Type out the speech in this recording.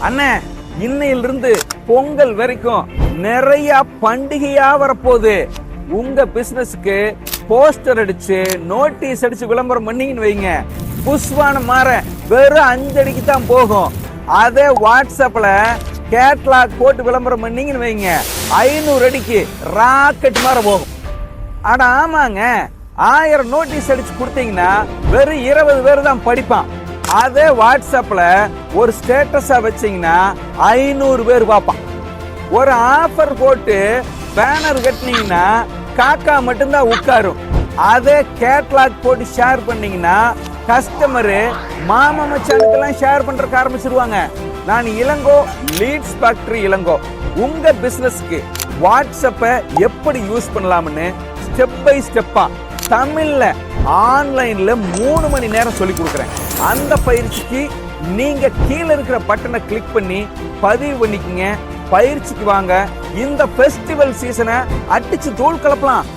அண்ணே, இன்னையிலிருந்து பொங்கல் வரைக்கும் நிறைய பண்டிகையா வரப்போகுது. உங்க பிசினஸ்க்கு போஸ்டர் அடிச்சு நோட்டீஸ் அடிச்சு விளம்பரம் பண்ணீங்கன்னு வைங்க, புஷ்வான மாற வெறும் 5 அடிக்கு தான் போகும். அதே வாட்ஸ்அப்ல கேட்லாக் போட்டு விளம்பரம் பண்ணீங்கன்னு வைங்க, 500 அடிக்கு ராக்கெட் மாற போகும். ஆனா ஆமாங்க, 1000 நோட்டீஸ் அடிச்சு கொடுத்தீங்கன்னா வெறும் 20 பேர் தான் படிப்பான். அதே வாட்ஸ்அப்ல ஒரு ஸ்டேட்டஸா வச்சீங்கன்னா 500 பேர் பார்ப்பான். ஒரு ஆஃபர் போட்டு பேனர் கட்டினீங்கன்னா காக்கா மட்டும்தான் உட்காரும். அதே கேட்லாக் போட்டு ஷேர் பண்ணீங்கன்னா கஸ்டமரு மாமா மச்சானுக்கெல்லாம் ஷேர் பண்றதுக்கு ஆரம்பிச்சிருவாங்க. நான் இளங்கோ, லீட்ஸ் ஃபேக்டரி இளங்கோ. உங்க பிசினஸ்க்கு வாட்ஸ்அப்பை எப்படி யூஸ் பண்ணலாம்னு ஸ்டெப் பை ஸ்டெப்பா தமிழ்ல ஆன்லைன்ல 3 மணி நேரம் சொல்லி கொடுக்குறேன். அந்த பயிற்சிக்கு நீங்க கீழே இருக்கிற பட்டனை கிளிக் பண்ணி பதிவு பண்ணிக்கங்க. பயிற்சிக்கு வாங்க. இந்த ஃபெஸ்டிவல் சீசனை அடிச்சு தூள் கலப்பலாம்.